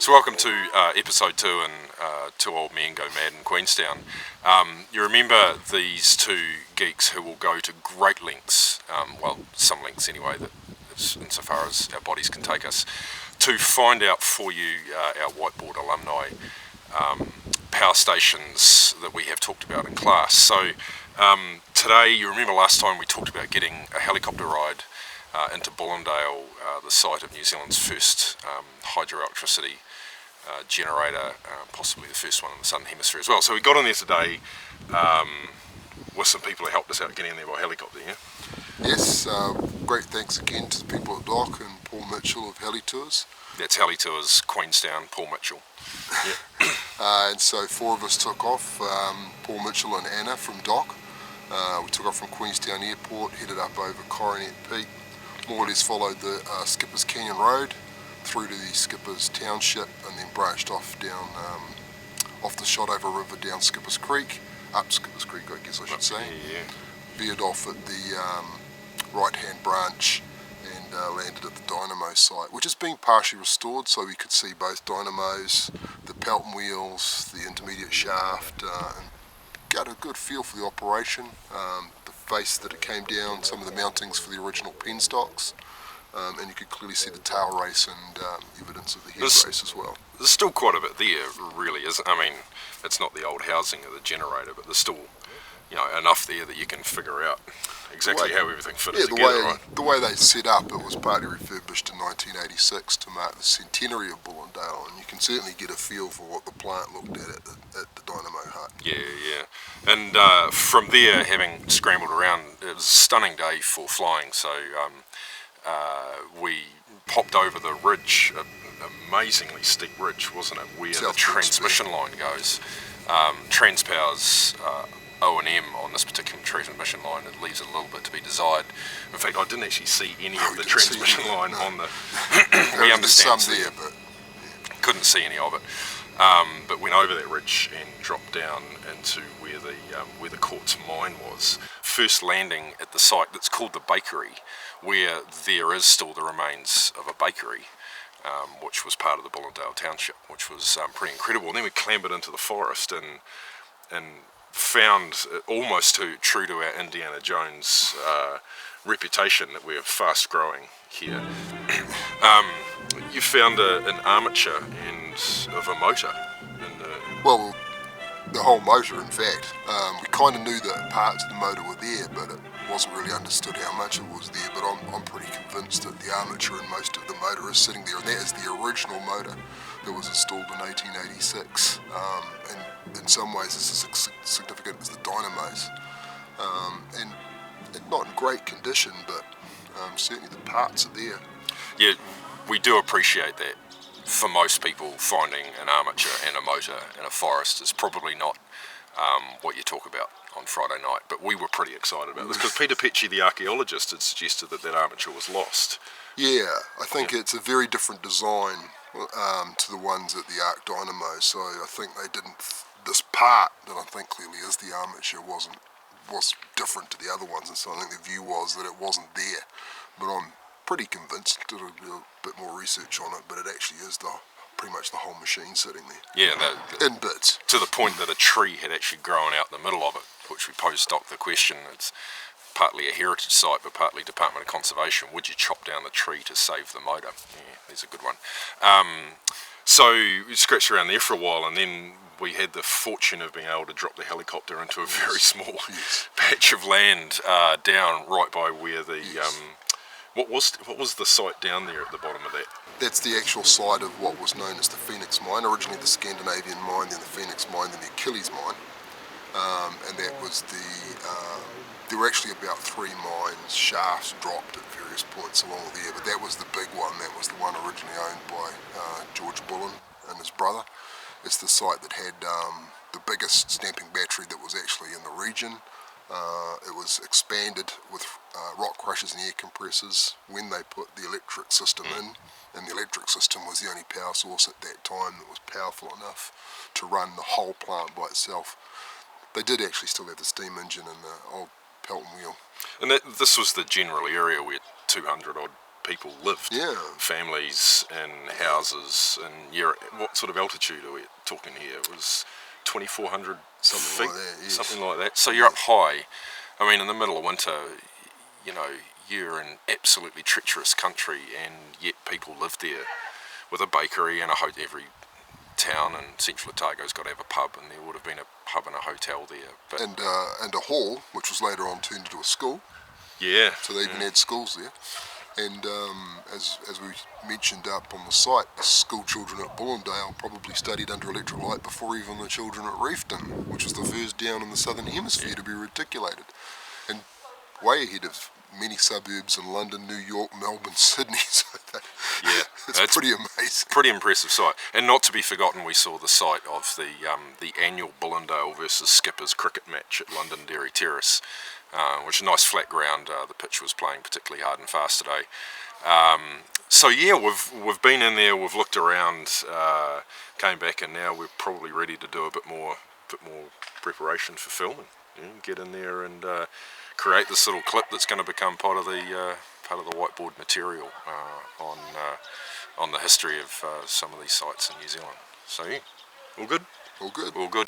So welcome to episode 2 and Two Old Men Go Mad in Queenstown. You remember these two geeks who will go to great lengths, well, some lengths anyway, that insofar as our bodies can take us, to find out for you our Whiteboard alumni power stations that we have talked about in class. So today, you remember last time we talked about getting a helicopter ride into Bullendale, the site of New Zealand's first hydroelectricity generator, possibly the first one in the Southern Hemisphere as well. So we got on there today with some people who helped us out getting there by helicopter, yeah? Yes, great thanks again to the people at Dock and Paul Mitchell of Heli Tours. That's Heli Tours, Queenstown, Paul Mitchell. Yeah. And so 4 of us took off, Paul Mitchell and Anna from Dock. We took off from Queenstown Airport, headed up over Coronet Peak, more or less followed the Skipper's Canyon Road through to the Skipper's Township, and then branched off down off the Shotover River down Skipper's Creek, up Skipper's Creek I guess I should say. Yeah. Veered off at the right hand branch and landed at the dynamo site, which is being partially restored so we could see both dynamos, the Pelton wheels, the intermediate shaft, and got a good feel for the operation, the face that it came down, some of the mountings for the original penstocks, and you could clearly see the tail race and evidence of the head race as well. There's still quite a bit there, really, isn't? I mean, it's not the old housing of the generator, but there's still, you know, enough there that you can figure out exactly how everything fitted together, right? The way they set up, it was partly refurbished in 1986 to mark the centenary of Bullendale, and you can certainly get a feel for what the plant looked at the dynamo hut. Yeah. And from there, having scrambled around, it was a stunning day for flying, so we popped over the ridge, an amazingly steep ridge, wasn't it, where the transmission line goes. Transpower's O&M on this particular transmission line, it leaves a little bit to be desired. In fact, I didn't actually see any of the transmission line on the... we understand some there, but... Couldn't see any of it. But went over that ridge and dropped down into where the quartz mine was. First landing at the site that's called the bakery, where there is still the remains of a bakery, which was part of the Bullendale Township, which was pretty incredible. And then we clambered into the forest and found, almost true to our Indiana Jones reputation, that we're fast growing here. You found an armature and of a motor. Well, the whole motor, in fact. We kind of knew that parts of the motor were there, but it wasn't really understood how much it was there. But I'm pretty convinced that the armature and most of the motor is sitting there, and that is the original motor that was installed in 1886. And in some ways, it's as significant as the dynamos. And not in great condition, but certainly the parts are there. Yeah, we do appreciate that. For most people, finding an armature and a motor in a forest is probably not what you talk about on Friday night, but we were pretty excited about this because Peter Pecci, the archaeologist, had suggested that armature was lost. Yeah, I think it's a very different design to the ones at the Arc Dynamo, so I think they didn't... this part that I think clearly is the armature was different to the other ones, and so I think the view was that it wasn't there, but I'm pretty convinced, did a bit more research on it, but it actually is pretty much the whole machine sitting there. Yeah, in bits. To the point that a tree had actually grown out in the middle of it, which we posed Doc the question. It's partly a heritage site, but partly Department of Conservation. Would you chop down the tree to save the motor? Yeah, there's a good one. So we scratched around there for a while, and then we had the fortune of being able to drop the helicopter into a very small patch of land down right by where the... What was the site down there at the bottom of that? That's the actual site of what was known as the Phoenix Mine. Originally the Scandinavian mine, then the Phoenix Mine, then the Achilles Mine. And that was there were actually about 3 mines, shafts dropped at various points along there, but that was the big one. That was the one originally owned by George Bullen and his brother. It's the site that had the biggest stamping battery that was actually in the region. It was expanded with rock crushers and air compressors when they put the electric system in, and the electric system was the only power source at that time that was powerful enough to run the whole plant by itself. They did actually still have the steam engine and the old Pelton wheel. And this was the general area where 200 odd people lived. Yeah. Families in houses, and what sort of altitude are we talking here? It was 2,400 Something feet, like that, yes. something like that. So you're up high. I mean, in the middle of winter, you know, you're in absolutely treacherous country, and yet people live there with a bakery and every town in Central Otago's got to have a pub, and there would have been a pub and a hotel there. But And a hall, which was later on turned into a school. yeah, So they even had schools there. And as we mentioned up on the site, the school children at Bullendale probably studied under electric light before even the children at Reefton, which was the first down in the southern hemisphere to be reticulated. And way ahead of many suburbs in London, New York, Melbourne, Sydney. So yeah, it's pretty amazing. Pretty impressive site. And not to be forgotten, we saw the site of the annual Bullendale versus Skippers cricket match at Londonderry Terrace, which is a nice flat ground. The pitch was playing particularly hard and fast today. So yeah, we've been in there, we've looked around, came back, and now we're probably ready to do a bit more preparation for filming. You know, get in there and create this little clip that's going to become part of the whiteboard material on the history of some of these sites in New Zealand. So yeah, all good. All good. All good.